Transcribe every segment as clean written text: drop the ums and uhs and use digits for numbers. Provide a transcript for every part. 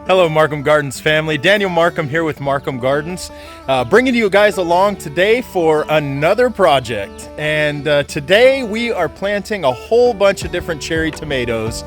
Hello, Markham Gardens family. Daniel Markham here with Markham Gardens, bringing you guys along today for another project. And today we are planting a whole bunch of different cherry tomatoes.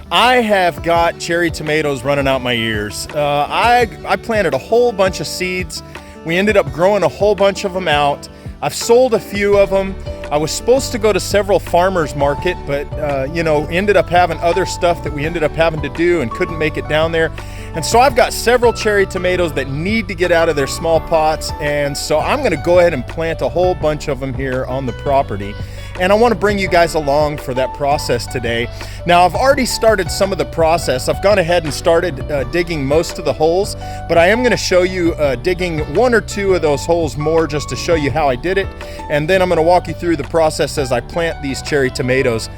I have got cherry tomatoes running out my ears. I planted a whole bunch of seeds. We ended up growing a whole bunch of them out. I've sold a few of them. I was supposed to go to several farmers market, but ended up having other stuff that we ended up having to do and couldn't make it down there. And so I've got several cherry tomatoes that need to get out of their small pots, and so I'm going to go ahead and plant a whole bunch of them here on the property. And I want to bring you guys along for that process today. Now, I've already started some of the process. I've gone ahead and started digging most of the holes, but I am going to show you digging one or two of those holes more just to show you how I did it. And then I'm going to walk you through the process as I plant these cherry tomatoes.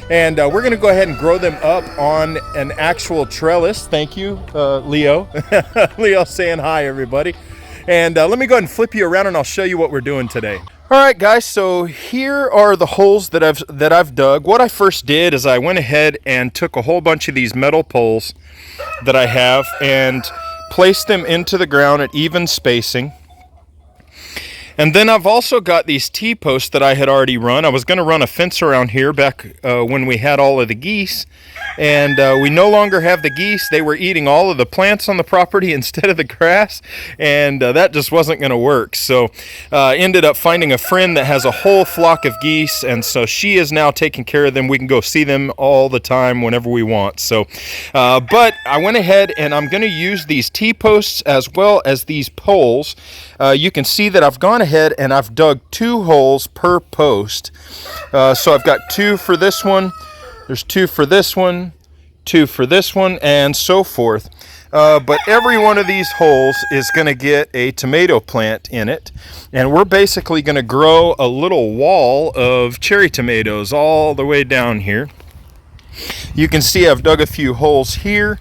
And we're going to go ahead and grow them up on an actual trellis. Thank you, Leo. Leo saying hi, everybody. And let me go ahead and flip you around and I'll show you what we're doing today. All right, guys, so here are the holes that I've dug. What I first did is I went ahead and took a whole bunch of these metal poles that I have and placed them into the ground at even spacing. And then I've also got these T-posts that I had already run. I was going to run a fence around here back when we had all of the geese. And we no longer have the geese. They were eating all of the plants on the property instead of the grass. And that just wasn't going to work. So ended up finding a friend that has a whole flock of geese. And so she is now taking care of them. We can go see them all the time whenever we want. So, but I went ahead and I'm going to use these T-posts as well as these poles. You can see that I've gone ahead and I've dug 2 holes per post. So I've got 2 for this one, there's 2 for this one, 2 for this one, and so forth. But every one of these holes is going to get a tomato plant in it. And we're basically going to grow a little wall of cherry tomatoes all the way down here. You can see I've dug a few holes here,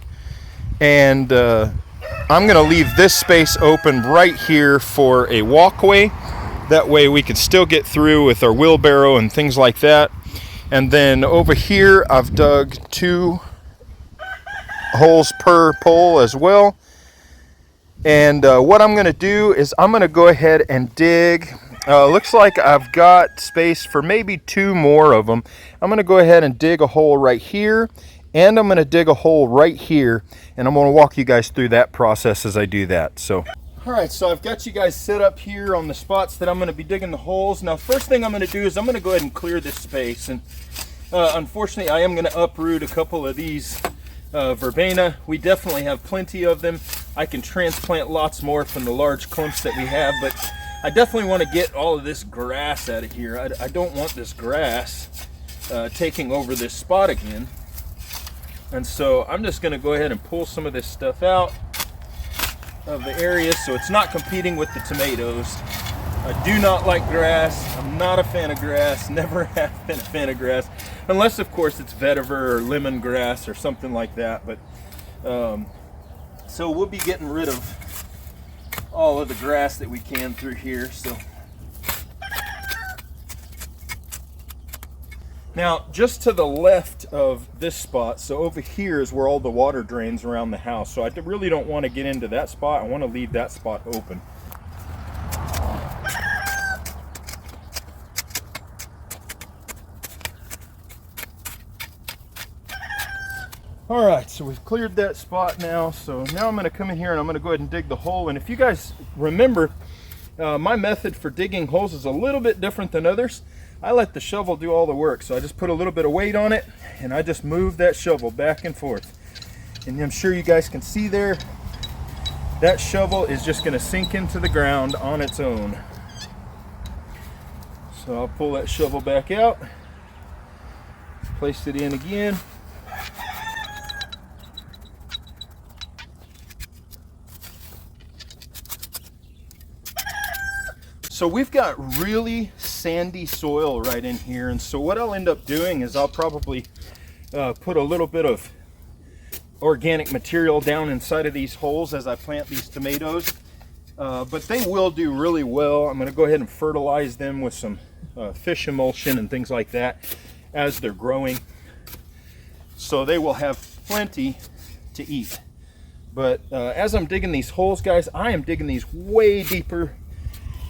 and I'm going to leave this space open right here for a walkway. That way we can still get through with our wheelbarrow and things like that. And then over here I've dug 2 holes per pole as well. And what I'm going to do is I'm going to go ahead and dig. Looks like I've got space for maybe 2 more of them. I'm going to go ahead and dig a hole right here. And I'm going to dig a hole right here, and I'm going to walk you guys through that process as I do that. So, all right, so I've got you guys set up here on the spots that I'm going to be digging the holes. Now, first thing I'm going to do is I'm going to go ahead and clear this space. And unfortunately, I am going to uproot a couple of these verbena. We definitely have plenty of them. I can transplant lots more from the large clumps that we have, but I definitely want to get all of this grass out of here. I don't want this grass taking over this spot again. And so I'm just going to go ahead and pull some of this stuff out of the area so it's not competing with the tomatoes. I do not like grass. I'm not a fan of grass. Never have been a fan of grass. Unless, of course, it's vetiver or lemongrass or something like that. But so we'll be getting rid of all of the grass that we can through here. So now, just to the left of this spot, so over here is where all the water drains around the house. So I really don't want to get into that spot. I want to leave that spot open. All right, so we've cleared that spot now. So now I'm going to come in here and I'm going to go ahead and dig the hole. And if you guys remember, my method for digging holes is a little bit different than others. I let the shovel do all the work. So I just put a little bit of weight on it and I just move that shovel back and forth. And I'm sure you guys can see there, that shovel is just going to sink into the ground on its own. So I'll pull that shovel back out, place it in again. So we've got really sandy soil right in here, and so what I'll end up doing is I'll probably put a little bit of organic material down inside of these holes as I plant these tomatoes, but they will do really well. I'm going to go ahead and fertilize them with some fish emulsion and things like that as they're growing, so they will have plenty to eat. But as I'm digging these holes, guys, I am digging these way deeper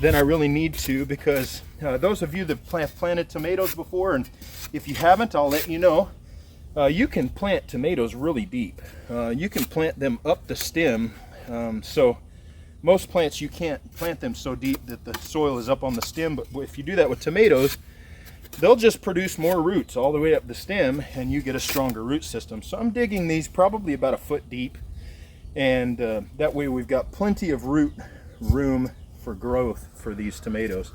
than I really need to, because those of you that have planted tomatoes before, and if you haven't, I'll let you know, you can plant tomatoes really deep. You can plant them up the stem. So most plants, you can't plant them so deep that the soil is up on the stem, but if you do that with tomatoes, they'll just produce more roots all the way up the stem, and you get a stronger root system. So I'm digging these probably about a foot deep, and that way we've got plenty of root room for growth for these tomatoes.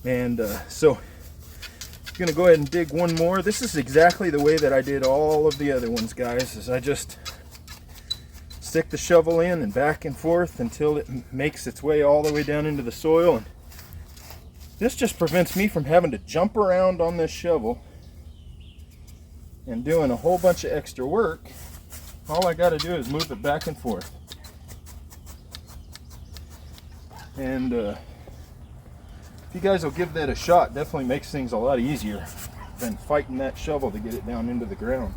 And so I'm gonna go ahead and dig one more. This is exactly the way that I did all of the other ones, guys, is I just stick the shovel in and back and forth until it makes its way all the way down into the soil. And this just prevents me from having to jump around on this shovel and doing a whole bunch of extra work. All I got to do is move it back and forth. And if you guys will give that a shot, definitely makes things a lot easier than fighting that shovel to get it down into the ground.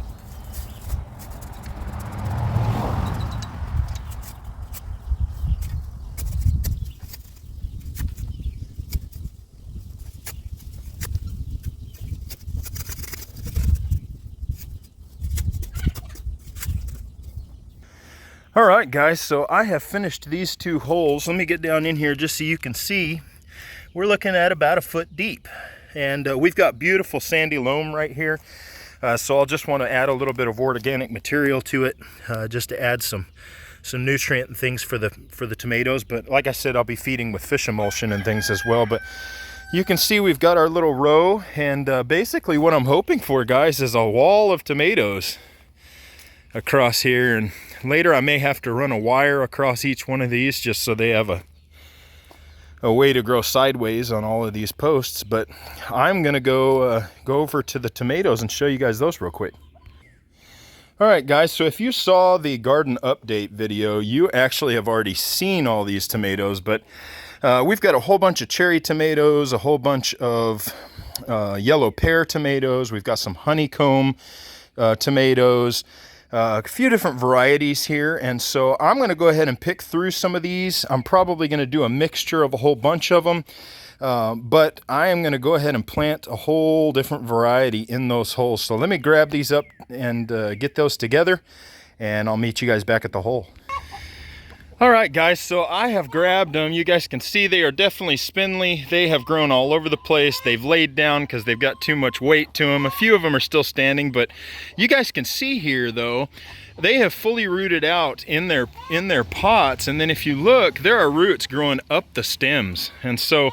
All right, guys, so I have finished these two holes. Let me get down in here just so you can see. We're looking at about a foot deep, and we've got beautiful sandy loam right here. So I'll just want to add a little bit of organic material to it, just to add some nutrient and things for the tomatoes. But like I said, I'll be feeding with fish emulsion and things as well. But you can see we've got our little row, and basically what I'm hoping for, guys, is a wall of tomatoes across here. And later I may have to run a wire across each one of these just so they have a way to grow sideways on all of these posts. But I'm gonna go over to the tomatoes and show you guys those real quick. All right, guys, so if you saw the garden update video, you actually have already seen all these tomatoes, but we've got a whole bunch of cherry tomatoes, a whole bunch of yellow pear tomatoes. We've got some honeycomb tomatoes, a few different varieties here. And so I'm going to go ahead and pick through some of these. I'm probably going to do a mixture of a whole bunch of them, but I am going to go ahead and plant a whole different variety in those holes. So let me grab these up and get those together, and I'll meet you guys back at the hole. All right, guys, so I have grabbed them. You guys can see they are definitely spindly. They have grown all over the place. They've laid down because they've got too much weight to them. A few of them are still standing, but you guys can see here, though, they have fully rooted out in their pots. And then if you look, there are roots growing up the stems. And so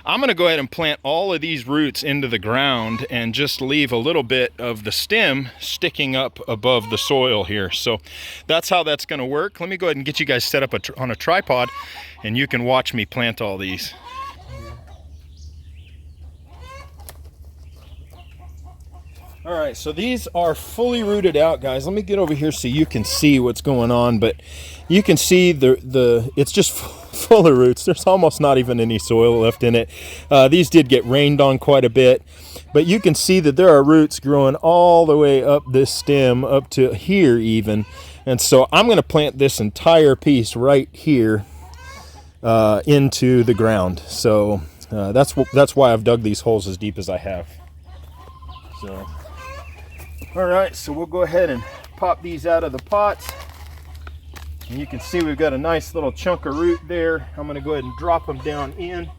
I'm going to go ahead and plant all of these roots into the ground and just leave a little bit of the stem sticking up above the soil here. So that's how that's going to work. Let me go ahead and get you guys set up on a tripod, and you can watch me plant all these. All right, so these are fully rooted out, guys. Let me get over here so you can see what's going on. But you can see it's just full of roots. There's almost not even any soil left in it. These did get rained on quite a bit, but you can see that there are roots growing all the way up this stem, up to here even. And so I'm going to plant this entire piece right here into the ground. So that's why I've dug these holes as deep as I have. So. All right, so we'll go ahead and pop these out of the pots. And you can see we've got a nice little chunk of root there. I'm going to go ahead and drop them down in.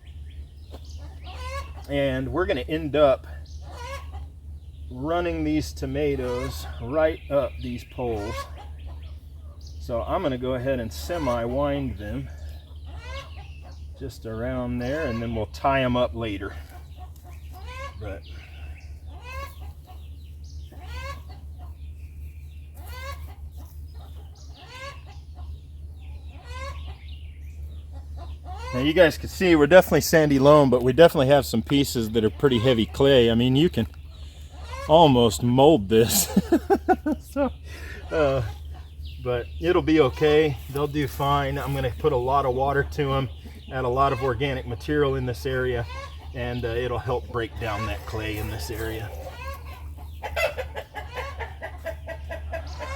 And we're going to end up running these tomatoes right up these poles. So I'm going to go ahead and semi-wind them just around there, and then we'll tie them up later. But now you guys can see we're definitely sandy loam, but we definitely have some pieces that are pretty heavy clay. I mean, you can almost mold this. So, but it'll be okay. They'll do fine. I'm going to put a lot of water to them, add a lot of organic material in this area, and it'll help break down that clay in this area.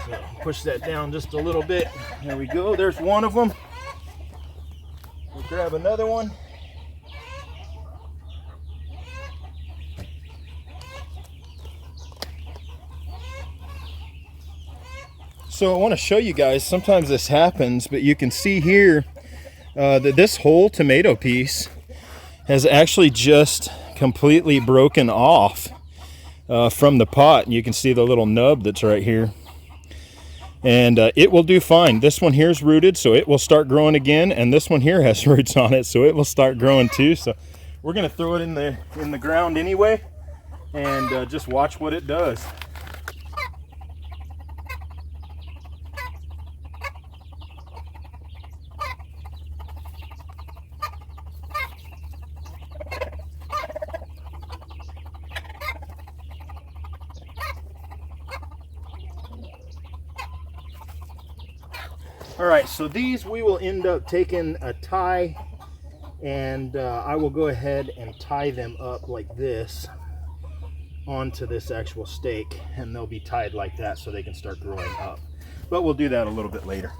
So, push that down just a little bit. There we go. There's one of them. We'll grab another one. So I want to show you guys, sometimes this happens, but you can see here that this whole tomato piece has actually just completely broken off from the pot. And you can see the little nub that's right here. And it will do fine. This one here is rooted, so it will start growing again. And this one here has roots on it, so it will start growing too. So we're gonna throw it in the ground anyway, and just watch what it does. All right, so these we will end up taking a tie, and I will go ahead and tie them up like this onto this actual stake, and they'll be tied like that so they can start growing up. But we'll do that a little bit later.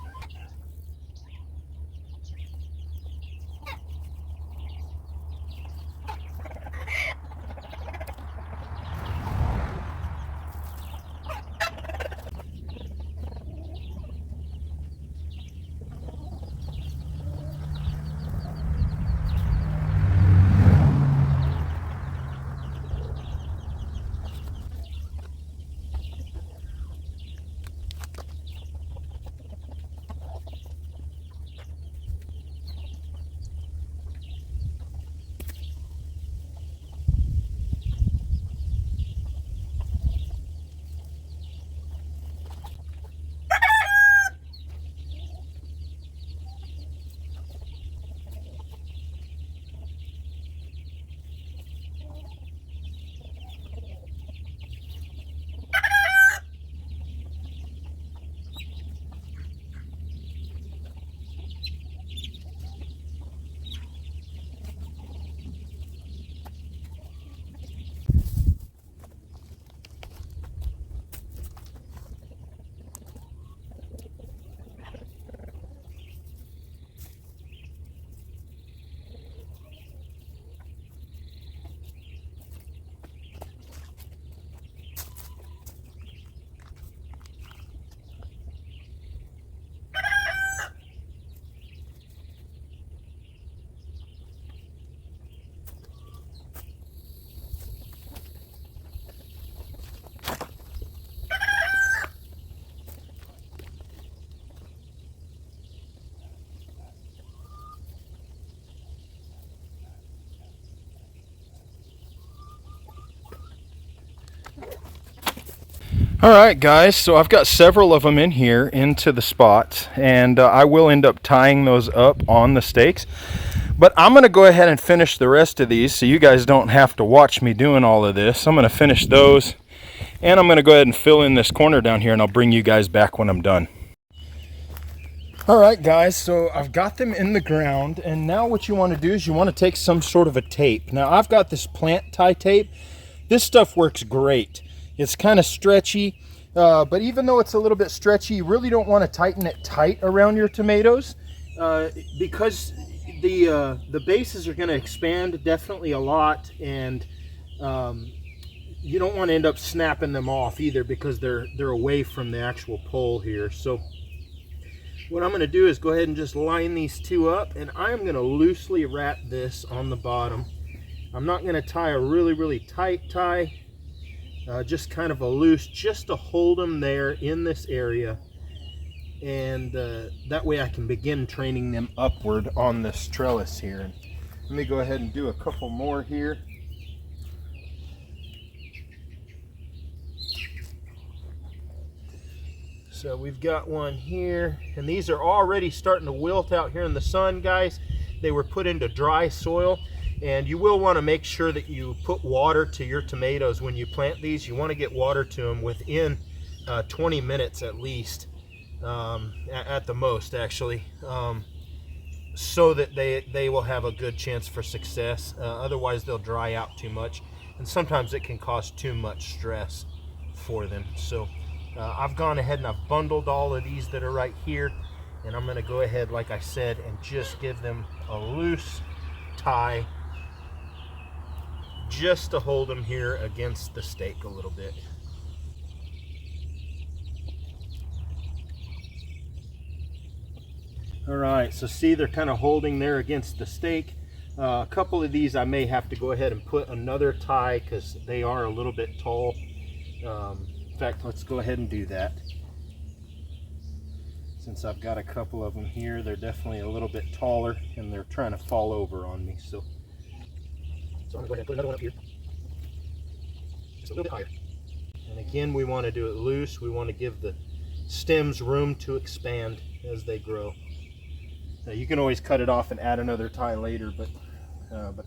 All right, guys, so I've got several of them in here into the spots, and I will end up tying those up on the stakes. But I'm going to go ahead and finish the rest of these so you guys don't have to watch me doing all of this. I'm going to finish those, and I'm going to go ahead and fill in this corner down here, and I'll bring you guys back when I'm done. All right, guys, so I've got them in the ground, and now what you want to do is you want to take some sort of a tape. Now, I've got this plant tie tape. This stuff works great. It's kind of stretchy, but even though it's a little bit stretchy, you really don't want to tighten it tight around your tomatoes because the bases are going to expand definitely a lot, and you don't want to end up snapping them off either because they're away from the actual pole here. So what I'm going to do is go ahead and just line these two up, and I'm going to loosely wrap this on the bottom. I'm not going to tie a really tight tie. Just kind of a loose, just to hold them there in this area, and that way I can begin training them upward on this trellis here. And let me go ahead and do a couple more here. So we've got one here, and these are already starting to wilt out here in the sun, guys. They were put into dry soil. And you will want to make sure that you put water to your tomatoes when you plant these. You want to get water to them within 20 minutes at least, at the most actually, so that they will have a good chance for success. Otherwise they'll dry out too much, and sometimes it can cause too much stress for them. So I've gone ahead and I've bundled all of these that are right here, and I'm going to go ahead, like I said, and just give them a loose tie just to hold them here against the stake a little bit. All right, so see, they're kind of holding there against the stake. A couple of these I may have to go ahead and put another tie because they are a little bit tall. In fact, let's go ahead and do that. Since I've got a couple of them here, they're definitely a little bit taller and they're trying to fall over on me. So I'm gonna go ahead and put another one up here. Just a little bit higher. And again, we want to do it loose. We want to give the stems room to expand as they grow. Now, you can always cut it off and add another tie later, but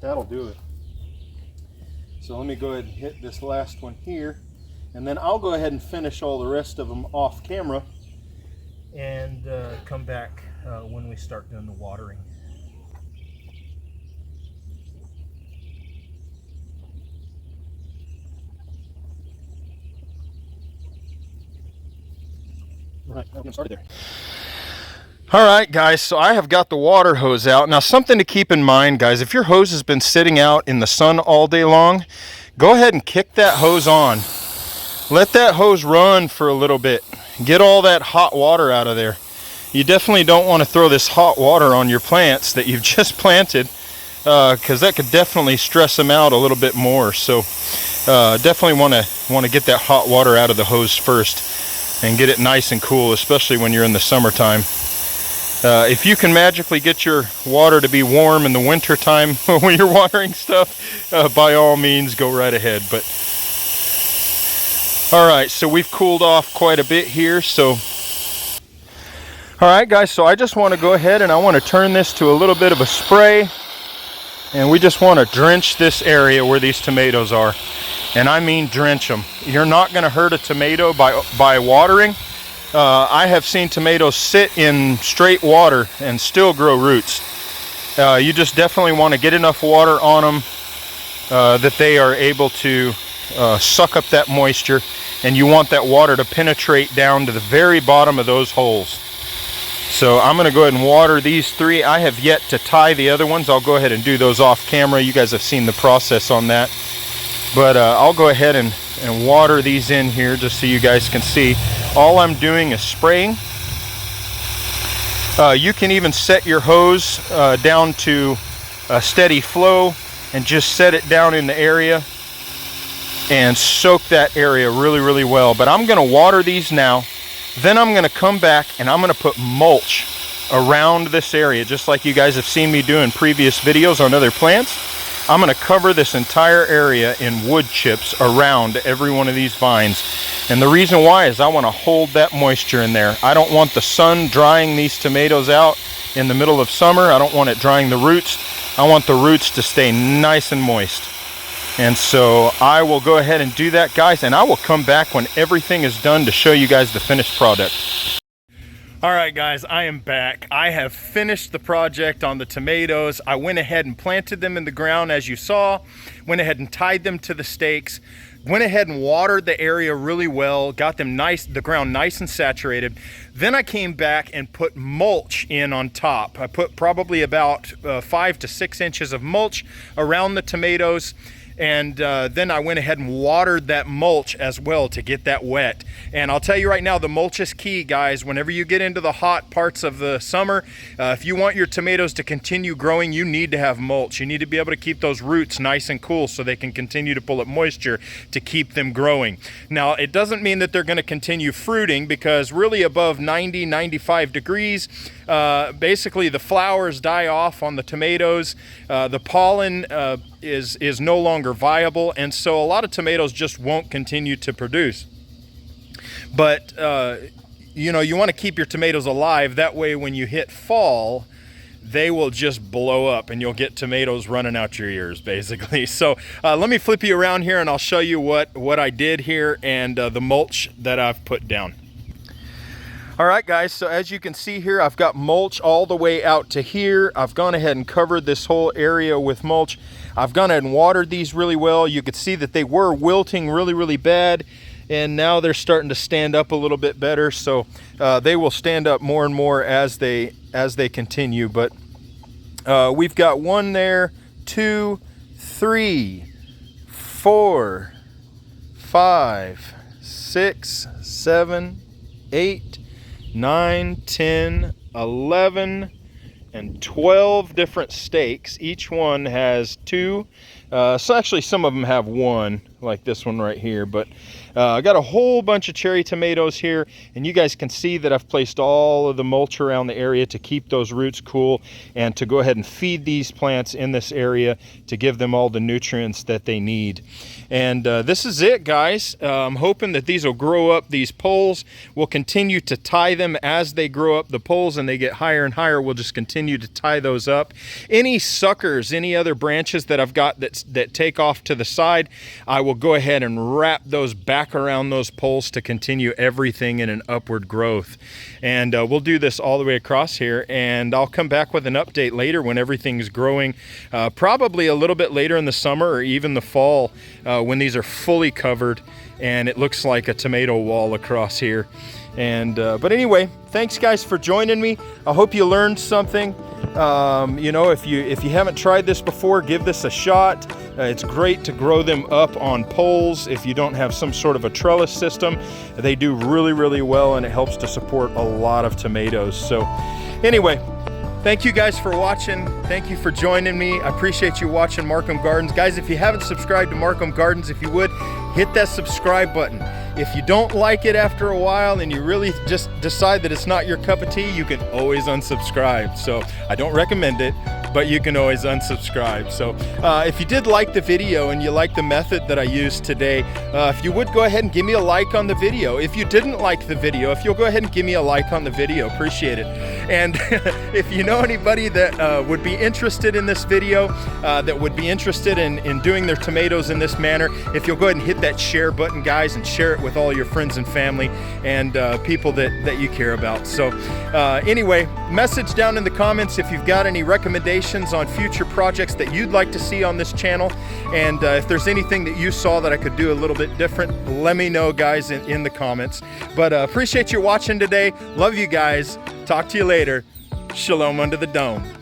that'll do it. So let me go ahead and hit this last one here, and then I'll go ahead and finish all the rest of them off camera and come back when we start doing the watering. Right, I'll get started there. All right, guys, so I have got the water hose out. Now, something to keep in mind, guys, if your hose has been sitting out in the sun all day long, go ahead and kick that hose on. Let that hose run for a little bit. Get all that hot water out of there. You definitely don't want to throw this hot water on your plants that you've just planted, because that could definitely stress them out a little bit more. So definitely want to get that hot water out of the hose first and get it nice and cool, especially when you're in the summertime. If you can magically get your water to be warm in the winter time when you're watering stuff, by all means go right ahead. But all right, so we've cooled off quite a bit here. So all right, guys, so I just want to go ahead and I want to turn this to a little bit of a spray, and we just want to drench this area where these tomatoes are. And I mean drench them. You're not going to hurt a tomato by watering. I have seen tomatoes sit in straight water and still grow roots. You just definitely want to get enough water on them that they are able to suck up that moisture, and you want that water to penetrate down to the very bottom of those holes. So I'm going to go ahead and water these three. I have yet to tie the other ones. I'll go ahead and do those off camera. You guys have seen the process on that. But I'll go ahead and water these in here just so you guys can see. All I'm doing is spraying. You can even set your hose down to a steady flow and just set it down in the area and soak that area really, really well. But I'm going to water these now. Then I'm going to come back and I'm going to put mulch around this area, just like you guys have seen me do in previous videos on other plants. I'm going to cover this entire area in wood chips around every one of these vines. And the reason why is I want to hold that moisture in there. I don't want the sun drying these tomatoes out in the middle of summer. I don't want it drying the roots. I want the roots to stay nice and moist. And so I will go ahead and do that, guys, and I will come back when everything is done to show you guys the finished product. All right, guys, I am back. I have finished the project on the tomatoes. I went ahead and planted them in the ground, as you saw, went ahead and tied them to the stakes, went ahead and watered the area really well, got them nice, the ground nice and saturated. Then I came back and put mulch in on top. I put probably about 5 to 6 inches of mulch around the tomatoes. And then I went ahead and watered that mulch as well to get that wet. And I'll tell you right now, the mulch is key, guys. Whenever you get into the hot parts of the summer, if you want your tomatoes to continue growing, you need to have mulch. You need to be able to keep those roots nice and cool so they can continue to pull up moisture to keep them growing. Now, it doesn't mean that they're going to continue fruiting, because really above 90, 95 degrees, basically the flowers die off on the tomatoes. The pollen is no longer viable, and so a lot of tomatoes just won't continue to produce. But you know, you want to keep your tomatoes alive. That way when you hit fall, they will just blow up and you'll get tomatoes running out your ears, basically. So let me flip you around here and I'll show you what I did here and the mulch that I've put down. All right, guys, so as you can see here, I've got mulch all the way out to here. I've gone ahead and covered this whole area with mulch. I've gone ahead and watered these really well. You could see that they were wilting really, really bad. and now they're starting to stand up a little bit better. So they will stand up more and more as they continue. But we've got 1 there, 2, 3, 4, 5, 6, 7, 8, 9, 10, 11, and 12 different stakes. Each one has 2. So actually some of them have 1, like this one right here, but I got a whole bunch of cherry tomatoes here, and you guys can see that I've placed all of the mulch around the area to keep those roots cool and to go ahead and feed these plants in this area to give them all the nutrients that they need. And this is it, guys. I'm hoping that these will grow up. These poles will continue to tie them as they grow up the poles and they get higher and higher. We'll just continue to tie those up. Any suckers, any other branches that I've got that take off to the side, I will go ahead and wrap those back around those poles to continue everything in an upward growth. And we'll do this all the way across here, and I'll come back with an update later when everything's growing, probably a little bit later in the summer or even the fall, when these are fully covered and it looks like a tomato wall across here. And but anyway, thanks guys for joining me. I hope you learned something. You know, if you haven't tried this before, give this a shot. It's great to grow them up on poles if you don't have some sort of a trellis system. They do really, really well, and it helps to support a lot of tomatoes. So anyway, thank you guys for watching. Thank you for joining me. I appreciate you watching Markham Gardens. Guys, if you haven't subscribed to Markham Gardens, if you would, hit that subscribe button. If you don't like it after a while and you really just decide that it's not your cup of tea, you can always unsubscribe. So I don't recommend it, but you can always unsubscribe. So if you did like the video and you like the method that I used today, if you would go ahead and give me a like on the video. If you didn't like the video, if you'll go ahead and give me a like on the video, appreciate it. And if you know anybody that would be interested in this video, that would be interested in doing their tomatoes in this manner, if you'll go ahead and hit that share button, guys, and share it with all your friends and family and people that you care about. So anyway, message down in the comments if you've got any recommendations on future projects that you'd like to see on this channel. And if there's anything that you saw that I could do a little bit different, let me know, guys, in the comments. But appreciate you watching today. Love you guys. Talk to you later. Shalom under the dome.